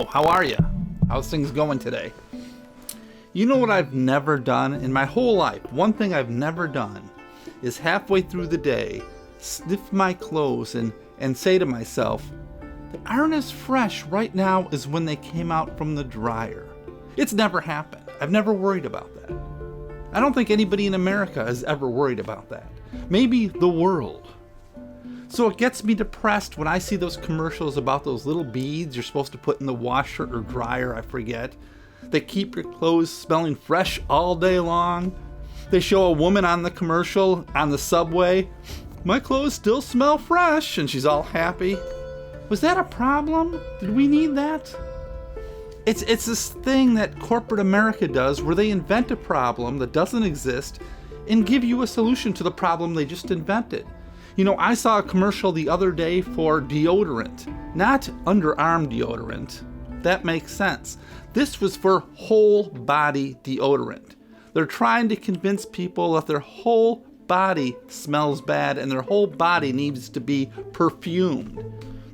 how are you? How's things going today? You know what I've never done in my whole life? One thing I've never done is halfway through the day, sniff my clothes and say to myself, they aren't as fresh right now as when they came out from the dryer. It's never happened. I've never worried about that. I don't think anybody in America has ever worried about that. Maybe the world. So it gets me depressed when I see those commercials about those little beads you're supposed to put in the washer or dryer, I forget. They keep your clothes smelling fresh all day long. They show a woman on the commercial on the subway. My clothes still smell fresh, and she's all happy. Was that a problem? Did we need that? It's this thing that corporate America does where they invent a problem that doesn't exist and give you a solution to the problem they just invented. You know, I saw a commercial the other day for deodorant, not underarm deodorant. That makes sense. This was for whole body deodorant. They're trying to convince people that their whole body smells bad and their whole body needs to be perfumed.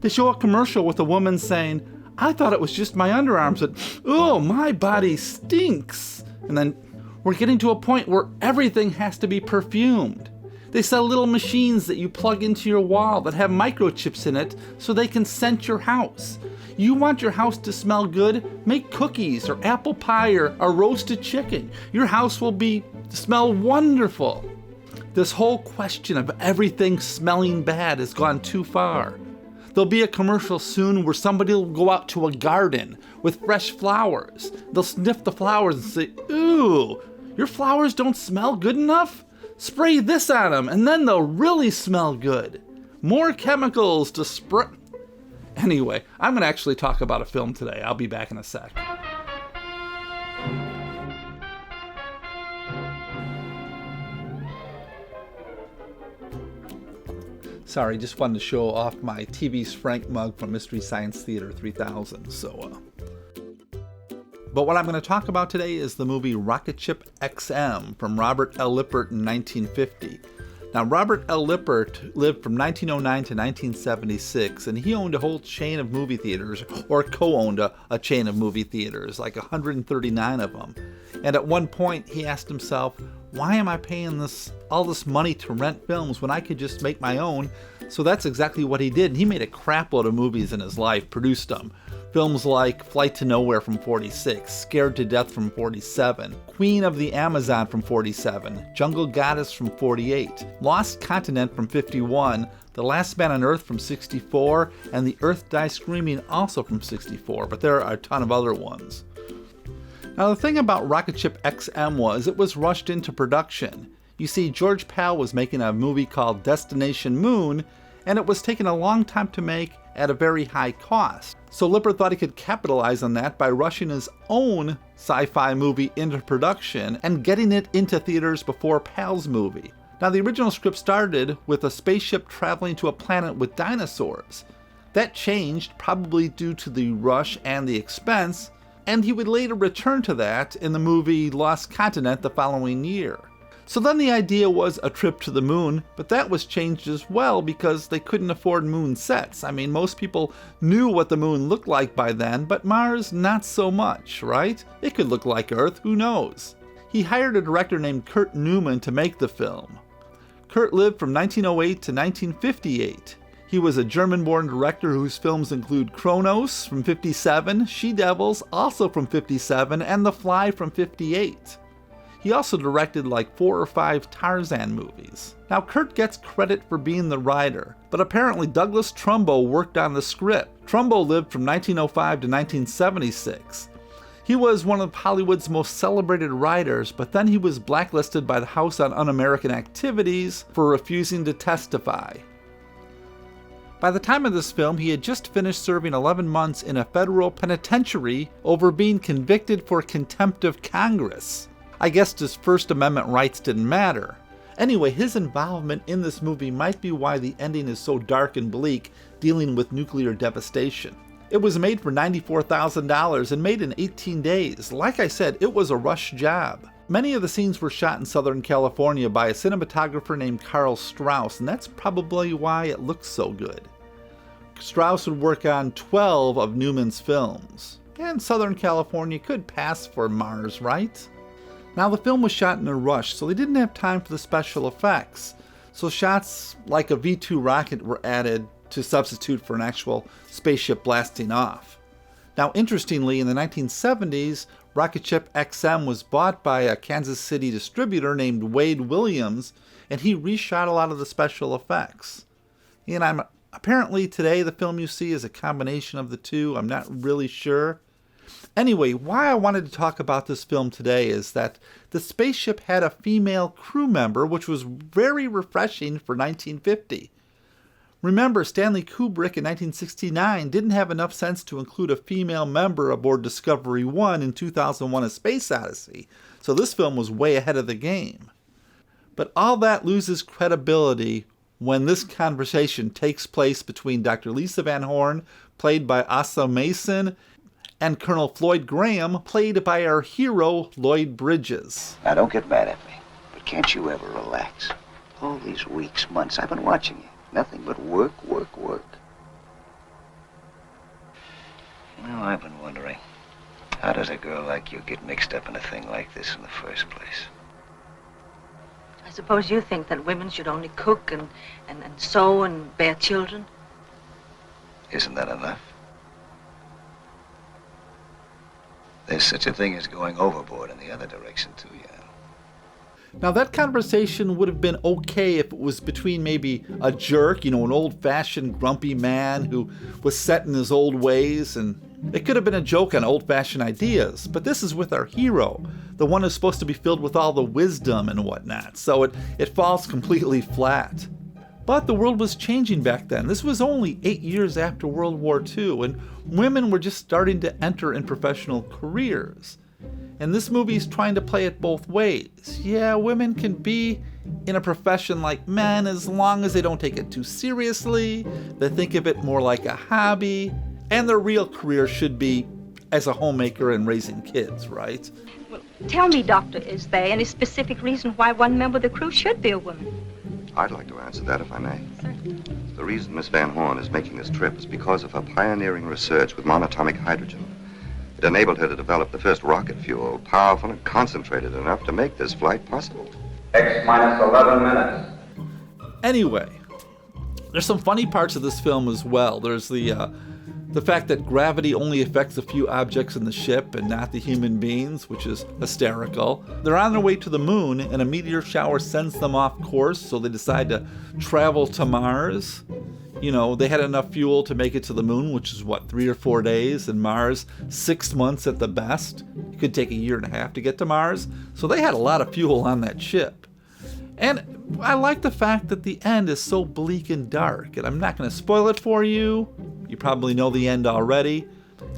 They show a commercial with a woman saying, I thought it was just my underarms, but oh, my body stinks. And then we're getting to a point where everything has to be perfumed. They sell little machines that you plug into your wall that have microchips in it so they can scent your house. You want your house to smell good? Make cookies or apple pie or a roasted chicken. Your house will smell wonderful. This whole question of everything smelling bad has gone too far. There'll be a commercial soon where somebody will go out to a garden with fresh flowers. They'll sniff the flowers and say, ooh, your flowers don't smell good enough? Spray this on them and then they'll really smell good. More chemicals to spray. Anyway, I'm going to actually talk about a film today. I'll be back in a sec. Sorry, just wanted to show off my TV's Frank mug from Mystery Science Theater 3000. But what I'm going to talk about today is the movie Rocketship X-M from Robert L. Lippert in 1950. Now, Robert L. Lippert lived from 1909 to 1976, and he owned a whole chain of movie theaters, or co-owned a chain of movie theaters, like 139 of them. And at one point, he asked himself, why am I paying all this money to rent films when I could just make my own? So that's exactly what he did. And he made a crap load of movies in his life, produced them. Films like Flight to Nowhere from 46, Scared to Death from 47, Queen of the Amazon from 47, Jungle Goddess from 48, Lost Continent from 51, The Last Man on Earth from 64, and The Earth Dies Screaming also from 64, but there are a ton of other ones. Now the thing about Rocketship X-M was it was rushed into production. You see, George Pal was making a movie called Destination Moon, and it was taking a long time to make at a very high cost. So Lippert thought he could capitalize on that by rushing his own sci-fi movie into production and getting it into theaters before Pal's movie. Now the original script started with a spaceship traveling to a planet with dinosaurs. That changed, probably due to the rush and the expense, and he would later return to that in the movie Lost Continent the following year. So then the idea was a trip to the moon, but that was changed as well because they couldn't afford moon sets. I mean, most people knew what the moon looked like by then, but Mars not so much, right? It could look like Earth, who knows? He hired a director named Kurt Newman to make the film. Kurt lived from 1908 to 1958. He was a German-born director whose films include Kronos from 57, She-Devils also from 57, and The Fly from 58. He also directed like 4 or 5 Tarzan movies. Now Kurt gets credit for being the writer, but apparently Douglas Trumbo worked on the script. Trumbo lived from 1905 to 1976. He was one of Hollywood's most celebrated writers, but then he was blacklisted by the House on Un-American Activities for refusing to testify. By the time of this film, he had just finished serving 11 months in a federal penitentiary over being convicted for contempt of Congress. I guess his First Amendment rights didn't matter. Anyway, his involvement in this movie might be why the ending is so dark and bleak, dealing with nuclear devastation. It was made for $94,000 and made in 18 days. Like I said, it was a rush job. Many of the scenes were shot in Southern California by a cinematographer named Carl Strauss, and that's probably why it looks so good. Strauss would work on 12 of Newman's films. and Southern California could pass for Mars, right? Now, the film was shot in a rush, so they didn't have time for the special effects. So shots like a V-2 rocket were added to substitute for an actual spaceship blasting off. Now, interestingly, in the 1970s, Rocketship X-M was bought by a Kansas City distributor named Wade Williams, and he reshot a lot of the special effects. And apparently today the film you see is a combination of the two. I'm not really sure. Anyway, why I wanted to talk about this film today is that the spaceship had a female crew member, which was very refreshing for 1950. Remember, Stanley Kubrick in 1969 didn't have enough sense to include a female member aboard Discovery 1 in 2001: A Space Odyssey, so this film was way ahead of the game. But all that loses credibility when this conversation takes place between Dr. Lisa Van Horn, played by Osa Massen, and Colonel Floyd Graham, played by our hero, Lloyd Bridges. Now, don't get mad at me, but can't you ever relax? All these weeks, months, I've been watching you. Nothing but work, work, work. You know, I've been wondering, how does a girl like you get mixed up in a thing like this in the first place? I suppose you think that women should only cook and sew and bear children? Isn't that enough? There's such a thing as going overboard in the other direction, too, you know. Now, that conversation would have been okay if it was between maybe a jerk, an old-fashioned grumpy man who was set in his old ways, and it could have been a joke on old-fashioned ideas. But this is with our hero, the one who's supposed to be filled with all the wisdom and whatnot, so it falls completely flat. But the world was changing back then. This was only 8 years after World War II, and women were just starting to enter in professional careers. And this movie is trying to play it both ways. Yeah, women can be in a profession like men as long as they don't take it too seriously, they think of it more like a hobby, and their real career should be as a homemaker and raising kids, right? Well, tell me, Doctor, is there any specific reason why one member of the crew should be a woman? I'd like to answer that if I may. The reason Miss Van Horn is making this trip is because of her pioneering research with monatomic hydrogen. It enabled her to develop the first rocket fuel, powerful and concentrated enough to make this flight possible. X-minus 11 minutes. Anyway, there's some funny parts of this film as well. There's the fact that gravity only affects a few objects in the ship and not the human beings, which is hysterical. They're on their way to the moon, and a meteor shower sends them off course, so they decide to travel to Mars. They had enough fuel to make it to the moon, which is 3 or 4 days, and Mars 6 months at the best. It could take a year and a half to get to Mars, so they had a lot of fuel on that ship. And I like the fact that the end is so bleak and dark, and I'm not going to spoil it for you. You probably know the end already.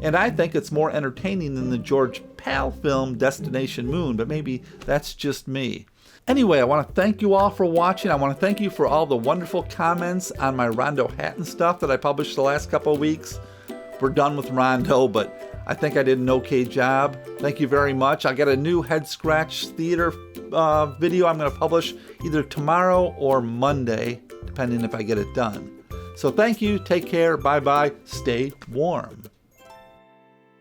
And I think it's more entertaining than the George Pal film Destination Moon, but maybe that's just me. Anyway, I want to thank you all for watching. I want to thank you for all the wonderful comments on my Rondo Hatton stuff that I published the last couple of weeks. We're done with Rondo, but I think I did an okay job. Thank you very much. I got a new Head Scratch Theater video I'm going to publish either tomorrow or Monday, depending if I get it done. So thank you, take care, bye-bye, stay warm.